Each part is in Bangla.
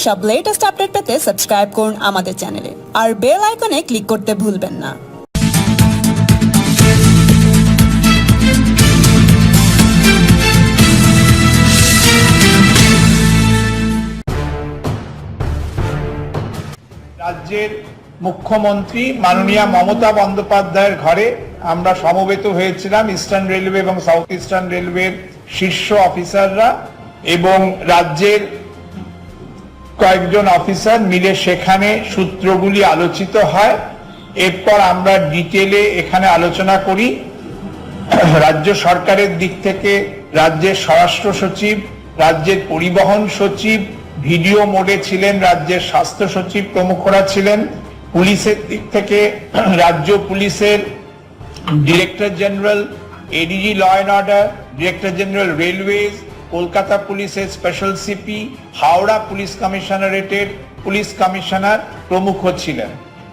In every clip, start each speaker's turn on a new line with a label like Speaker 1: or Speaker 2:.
Speaker 1: সব লেটেস্ট আপডেট পেতে সাবস্ক্রাইব করুন আমাদের চ্যানেলে আর বেল আইকনে ক্লিক করতে ভুলবেন না।
Speaker 2: রাজ্যের মুখ্যমন্ত্রী মাননীয়া মমতা বন্দ্যোপাধ্যায়ের ঘরে আমরা সমবেত হয়েছিলাম ইস্টার্ন রেলওয়ে এবং সাউথ ইস্টার্ন রেলওয়ের শীর্ষ অফিসাররা এবং রাজ্যের কয়েকজন অফিসার মিলে সেখানে সূত্রগুলি আলোচিত হয়। এরপর আমরা ডিটেলে এখানে আলোচনা করি। রাজ্য সরকারের দিক থেকে রাজ্যের স্বরাষ্ট্র সচিব, রাজ্যের পরিবহন সচিব, ভিডিও মোডে ছিলেন রাজ্যের স্বাস্থ্য সচিব প্রমুখরা ছিলেন। পুলিশের দিক থেকে রাজ্য পুলিশের director general, ADG law and order, director general railways, Kolkata পুলিশের স্পেশাল সিপি, হাওড়া পুলিশ কমিশনারেটের পুলিশ কমিশনার প্রমুখ ছিলেন।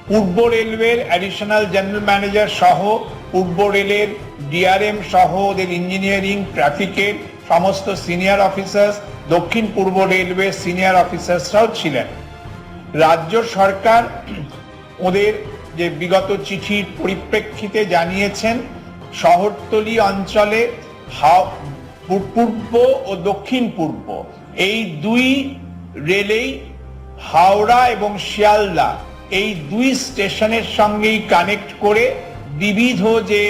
Speaker 2: পূর্ব রেলওয়ের অ্যাডিশনাল জেনারেল ম্যানেজার সহ পূর্ব রেলের ডিআরএম সহ ওদের ইঞ্জিনিয়ারিং, ট্রাফিকের সমস্ত সিনিয়র অফিসার্স, দক্ষিণ পূর্ব রেলওয়ে সিনিয়র অফিসার্সরাও ছিলেন। রাজ্য সরকার ওদের যে বিগত চিঠির পরিপ্রেক্ষিতে জানিয়েছেন শহরতলি অঞ্চলে পূর্ব ও দক্ষিণ পূর্ব এই দুই রেলেই হাওড়া এবং শিয়ালদা এই দুই স্টেশনের সঙ্গেই কানেক্ট করে বিবিধ যে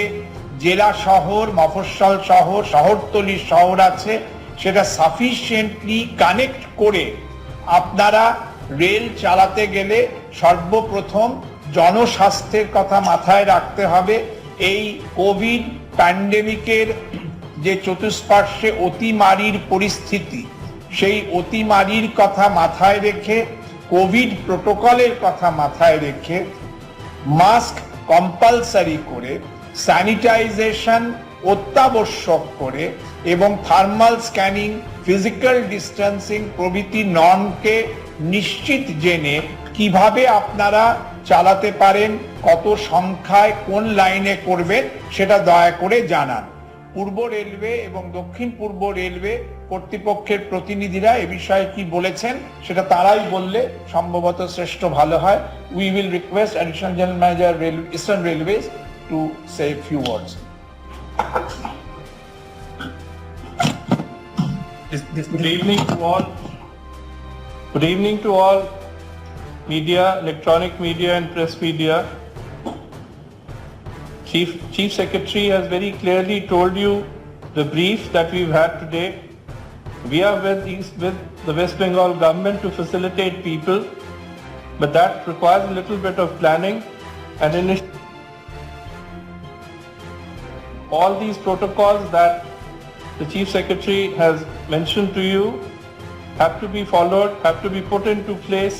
Speaker 2: জেলা শহর, মফস্বল শহর, শহরতলি শহর আছে সেটা সাফিসিয়েন্টলি কানেক্ট করে আপনারা রেল চালাতে গেলে সর্বপ্রথম জনস্বাস্থ্যের কথা মাথায় রাখতে হবে। এই কোভিড প্যান্ডেমিকের যে চতুষ্পার্শ্বে অতিমারীর পরিস্থিতি, সেই অতিমারীর কথা মাথায় রেখে, কোভিড প্রোটোকলের কথা মাথায় রেখে মাস্ক কম্পালসারি করে, স্যানিটাইজেশন অত্যাবশ্যক করে এবং থার্মাল স্ক্যানিং, ফিজিক্যাল ডিস্টেন্সিং প্রভৃতি নর্মকে নিশ্চিত জেনে কিভাবে আপনারা চালাতে পারেন, কত সংখ্যায় কোন লাইনে করবেন সেটা দয়া করে জানান। পূর্ব রেলওয়ে এবং দক্ষিণ পূর্ব রেলওয়ে কর্তৃপক্ষের প্রতিনিধিরা এ বিষয়ে কি বলেছেন সেটা তারাই বললে সম্ভবত শ্রেষ্ঠ ভালো হয়। We will request additional general manager eastern railways to say few words.
Speaker 3: Good evening to all. Good evening to all media, electronic media and press media. Chief Secretary has very clearly told you the brief that we've had today. We are with the West Bengal government to facilitate people, but that requires a little bit of planning and all these protocols that the Chief Secretary has mentioned to you have to be followed, have to be put into place.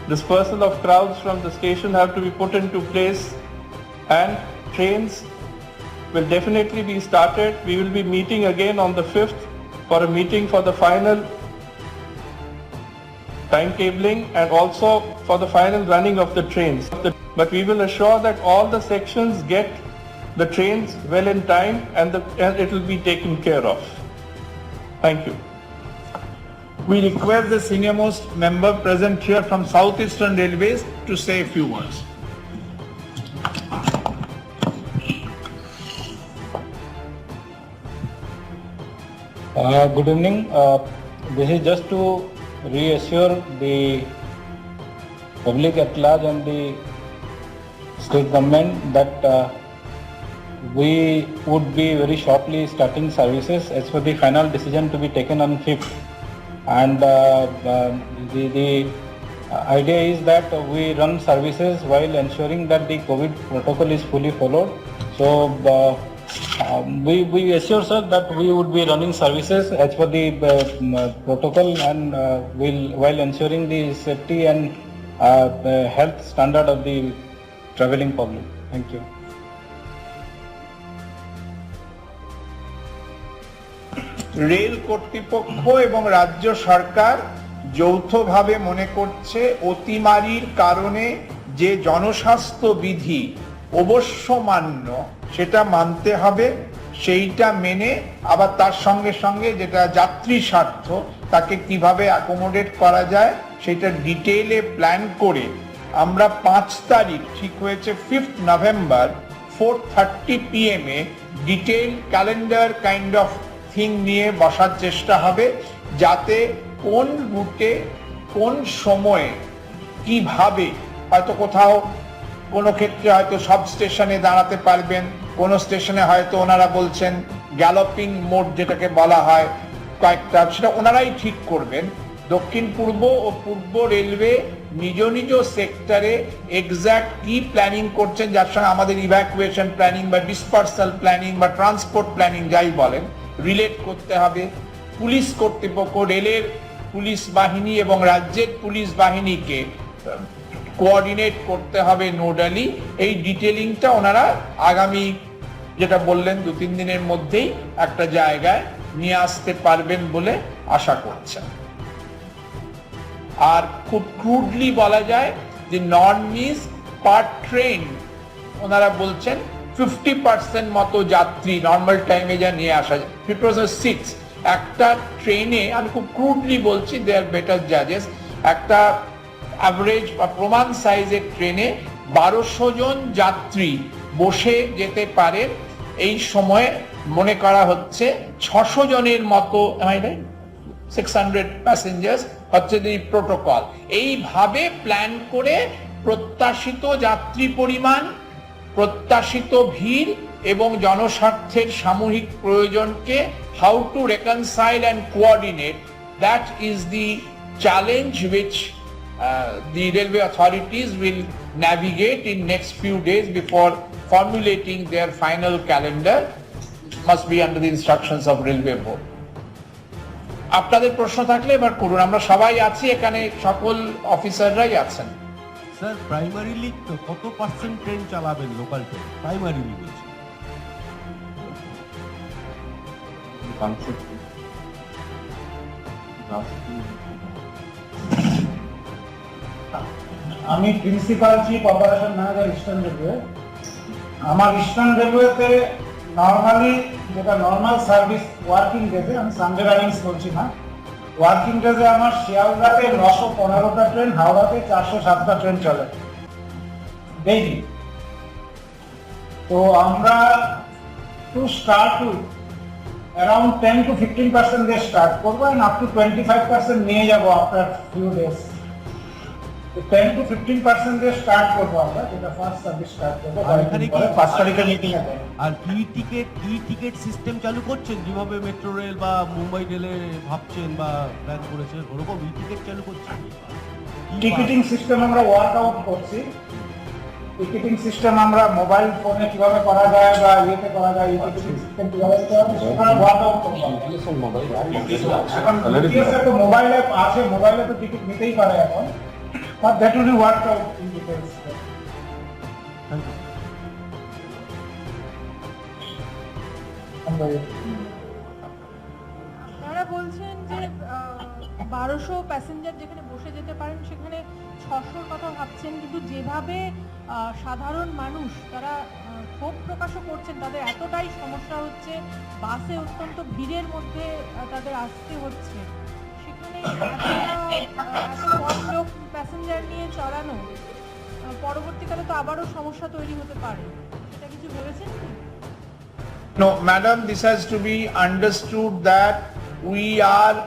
Speaker 3: Dispersal of crowds from the station have to be put into place, and trains will definitely be started. We will be meeting again on the 5th for a meeting for the final timetabling and also for the final running of the trains. But we will assure that all the sections get the trains well in time and it will be taken care of. Thank you.
Speaker 2: We request the senior most member present here from South Eastern Railways to say a few words.
Speaker 4: Good evening. This is just to reassure the public at large and the state government that we would be very shortly starting services as per the final decision to be taken on 5th. And the idea is that we run services while ensuring that the COVID protocol is fully followed. So we assure sir that we would be running services as per the protocol and while ensuring the safety and health standard of the traveling public. Thank you.
Speaker 2: Rail কর্তৃপক্ষ এবং রাজ্য সরকার যৌথভাবে মনে করছে অতিমারীর কারণে যে জনস্বাস্থ্য বিধি অবশ্য মান্য সেটা মানতে হবে, সেইটা মেনে আবার তার সঙ্গে সঙ্গে যেটা যাত্রী স্বার্থ তাকে কিভাবে অ্যাকোমোডেট করা যায় সেটা ডিটেইলে প্ল্যান করে আমরা 5 তারিখ ঠিক হয়েছে 5th November 4:30 PM A detail calendar kind of thing নিয়ে বসার চেষ্টা হবে, যাতে কোন রুটে কোন সময়ে কিভাবে, হয়তো কোথাও কোনো ক্ষেত্রে হয়তো সব স্টেশনে দাঁড়াতে পারবেন, কোন স্টেশনে হয়তো ওনারা বলছেন গ্যালোপিং মোড যেটাকে বলা হয় কয়েকটা, সেটা ওনারাই ঠিক করবেন। দক্ষিণ পূর্ব ও পূর্ব রেলওয়ে নিজ নিজ সেক্টরে এক্স্যাক্ট কি প্ল্যানিং করছেন, যার সঙ্গে আমাদের ইভ্যাকুয়েশন প্ল্যানিং বা ডিসপার্সাল প্ল্যানিং বা ট্রান্সপোর্ট প্ল্যানিং যাই বলেন রিলেট করতে হবে। পুলিশ কর্তৃপক্ষ, রেলের পুলিশ বাহিনী এবং রাজ্যের পুলিশ বাহিনীকে কোঅর্ডিনেট করতে হবে নোডালি। এই ডিটেলিংটা ওনারা আগামী যেটা বললেন 2-3 দিনের মধ্যেই একটা জায়গায় নিয়ে আসতে পারবেন বলে আশা করছেন। আর খুব ক্রুডলি বলা যায় যে নর্মিস পার ট্রেন ওনারা বলছেন 50% মতো যাত্রী নর্মাল টাইমে যা নিয়ে আসা যায়। 6 একটা ট্রেনে, আমি খুব ক্রুডলি বলছি, দে আর বেটার জাজেস, একটা অ্যাভারেজ বা প্রমাণ সাইজের ট্রেনে 1200 জন যাত্রী বসে যেতে পারে। এই সময়ে মনে করা হচ্ছে 600 জনের মতো, 600 প্যাসেঞ্জার্স হচ্ছে এই প্রোটোকল। এইভাবে প্ল্যান করে প্রত্যাশিত যাত্রী পরিমাণ, প্রত্যাশিত ভিড় এবং জনস্বার্থের সামূহিক প্রয়োজনকে how to reconcile and coordinate, that is the challenge which the railway authorities will navigate in next few days before formulating their final calendar. Must be under the instructions of railway board. আপনাদের প্রশ্ন থাকলে এবার করুন, আমরা সবাই আছি এখানে, সকল অফিসাররাই আছেন।
Speaker 5: স্যার প্রাইমারিলি কত পার্সেন্ট ট্রেন চালাবেন লোকাল ট্রেন? প্রাইমারিলি বলছি।
Speaker 6: আমি principal chief operation manager eastern railway. আমার ইস্টার্ন রেলওয়েতে নর্মালি যেটা নর্মাল সার্ভিস ওয়ার্কিং ডেতে, আমি সানডে রানিংস বলছি না, ওয়ার্কিং ডেতে আমার শিয়ালদাতে 915টা ট্রেন, হাওড়াতে 407টা ট্রেন চলে ডেইলি। তো আমরা to start with around 10 to 15% দিয়ে স্টার্ট করবো, অ্যান্ড আপ টু 25% নিয়ে যাবো আফটার ফিউ ডেজ। 10 to 15% দিয়ে স্টার্ট করবো আমরা, যেটা ফার্স্ট সার্ভিস স্টার্ট করবো।
Speaker 5: আর এখানে কি
Speaker 6: 5 তারিখে মিটিং আছে।
Speaker 5: আর ই টিকেট সিস্টেম চালু করছেন, যেভাবে মেট্রো রেল বা মুম্বাই রেলে ভাবছেন বা প্ল্যান করেছেন, ওরকম ই টিকেট চালু করছেন?
Speaker 6: টিকিটিং সিস্টেম আমরা ওয়ার্ক আউট করছি। টিকিটিং সিস্টেম আমরা মোবাইল ফোনে কিভাবে করা যায় বা ইয়েতে করা যায়, টিকিটিং সিস্টেম কিভাবে করতে হবে সেটা ওয়ার্ক আউট করবো। এখন বিটিএস তো মোবাইল অ্যাপ আছে, মোবাইলে তো টিকিট নিতেই পারে এখন, but that will be worked out in details.
Speaker 7: আপনারা বলছেন যে 1200 প্যাসেঞ্জার যেখানে বসে যেতে পারেন সেখানে 600-র কথা ভাবছেন, কিন্তু যেভাবে সাধারণ মানুষ তারা ক্ষোভ প্রকাশও করছেন, তাদের এতটাই সমস্যা হচ্ছে, বাসে অত্যন্ত ভিড়ের মধ্যে তাদের আসতে হচ্ছে, সেখানে এত কম লোক প্যাসেঞ্জার নিয়ে চড়ানো পরবর্তীকালে তো আবারও সমস্যা তৈরি হতে পারে, সেটা কিছু ভেবেছেন কি?
Speaker 2: No, madam, this has to be understood that we are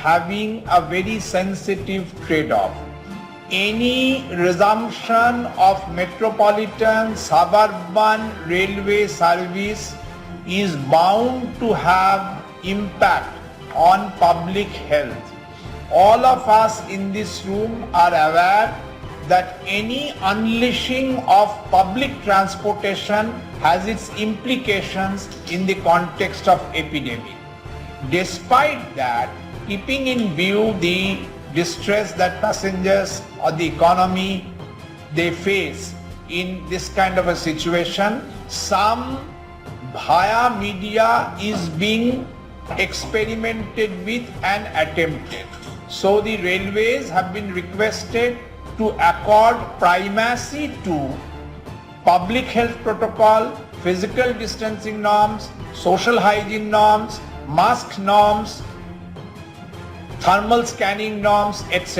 Speaker 2: having a very sensitive trade-off. Any resumption of metropolitan suburban railway service is bound to have impact on public health. All of us in this room are aware that any unleashing of public transportation has its implications in the context of epidemic. Despite that, keeping in view the distress that passengers or the economy they face in this kind of a situation, some via media is being experimented with and attempted. So the railways have been requested to accord primacy to public health protocol, physical distancing norms, social hygiene norms, mask norms, thermal scanning norms, etc.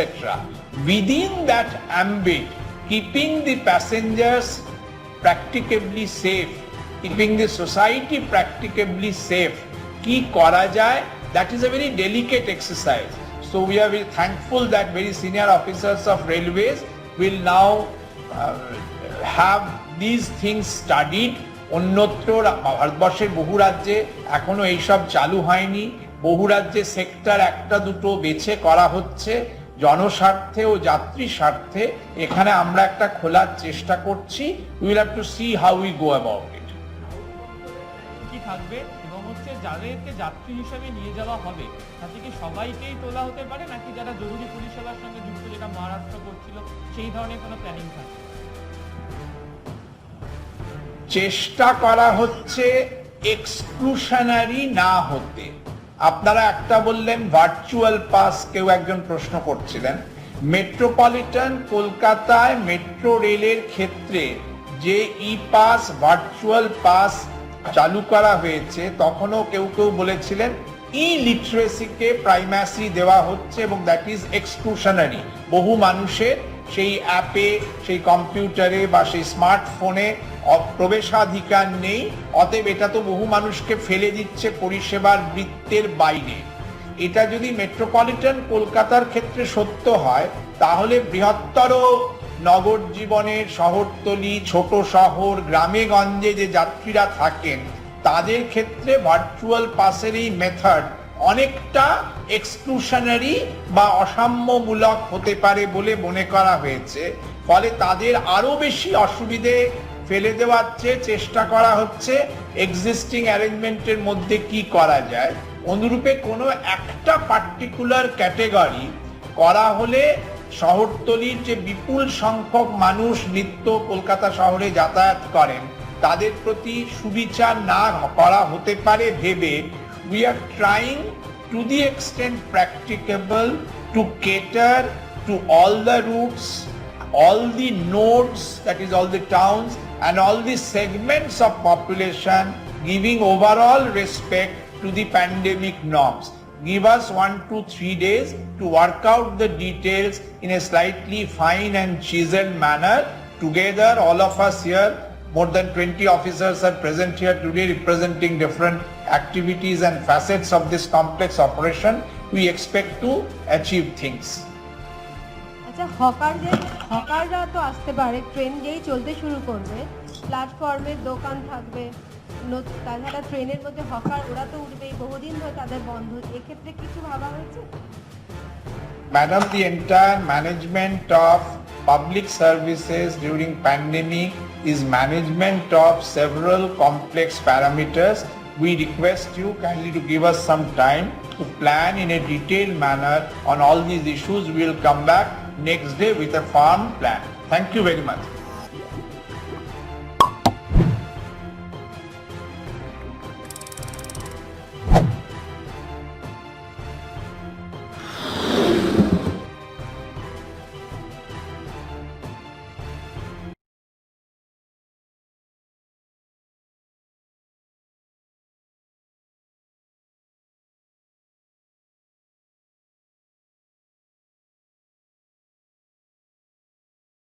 Speaker 2: Within that ambit, keeping the passengers practicably safe, keeping the society practicably safe, ki kora jay, that is a very delicate exercise. So we are very thankful that very senior officers of railways will now have these things studied. অন্যত্র ভারতবর্ষের বহু রাজ্যে এখনো এইসব চালু হয়নি, বহু রাজ্যে সেক্টর একটা দুটো বেছে করা হচ্ছে জনস্বার্থে ও যাত্রী স্বার্থে। এখানে আমরা একটা খোলার চেষ্টা করছি। We will have to C how we go about it.
Speaker 8: কি থাকবে এবং হচ্ছে যাদেরকে যাত্রী হিসেবে নিয়ে যাওয়া হবে তাতে কি সবাইকেই তোলা হতে পারে নাকি যারা জরুরি পরিষেবার সঙ্গে যুক্ত, যেটা মহারাষ্ট্র করছিল, সেই ধরনের কোনো প্ল্যানিং থাকবে?
Speaker 2: চেষ্টা করা হচ্ছে এক্সক্লুশনারি না হতে। আপনারা একটা বললেন ভার্চুয়াল পাস, কেউ একজন প্রশ্ন করছিলেন। মেট্রোপলিটন কলকাতায় মেট্রো রেলের ক্ষেত্রে যে ই পাস, ভার্চুয়াল পাস চালু করা হয়েছে, তখনও কেউ কেউ বলেছিলেন ই লিটারেসিকে প্রাইমাসি দেওয়া হচ্ছে এবং দ্যাট ইজ এক্সক্লুশনারি। বহু মানুষের সেই অ্যাপে, সেই কম্পিউটারে বা সেই স্মার্টফোনে প্রবেশাধিকার নেই, অতএব এটা তো বহু মানুষকে ফেলে দিচ্ছে পরিষেবার বৃত্তের বাইরে। এটা যদি মেট্রোপলিটন কলকাতার ক্ষেত্রে সত্য হয়, তাহলে বৃহত্তর নগর জীবনের শহরতলি, ছোট শহর, গ্রামে গঞ্জে যে যাত্রীরা থাকেন তাদের ক্ষেত্রে ভার্চুয়াল পাসের এই মেথড অনেকটা এক্সক্লুশনারি বা অসাম্যমূলক হতে পারে বলে মনে করা হয়েছে। ফলে তাদের আরো বেশি অসুবিধে ফেলে দেওয়ার চেয়ে চেষ্টা করা হচ্ছে এক্সিস্টিং অ্যারেঞ্জমেন্টের মধ্যে কি করা যায়। অনুরূপে কোনো একটা পার্টিকুলার ক্যাটেগরি করা হলে শহরতলির যে বিপুল সংখ্যক মানুষ নিত্য কলকাতা শহরে যাতায়াত করেন তাদের প্রতি সুবিচার না করা হতে পারে ভেবে we are trying to the extent practicable to cater to all the routes, all the nodes, that is all the towns and all the segments of population, giving overall respect to the pandemic norms. Give us 1 to 3 days to work out the details in a slightly fine and chiseled manner. Together, all of us here, more than 20 officers are present here today representing different activities and facets of this complex operation. We expect to achieve things.
Speaker 9: আচ্ছা, হকাররা তো আসতে পারে, ট্রেন যেই চলতে শুরু করবে প্ল্যাটফর্মে দোকান থাকবে, তাছাড়া ট্রেনের মধ্যে হকার ওরা তো উঠবেই, বহুদিন ধরে তাদের বন্ধ, এক্ষেত্রে কিছু ভাবা হয়েছে?
Speaker 2: Madam, the entire management of public services during pandemic is management of several complex parameters. We request you kindly to give us some time to plan in a detailed manner on all these issues. We will come back next day with a firm plan. Thank you very much.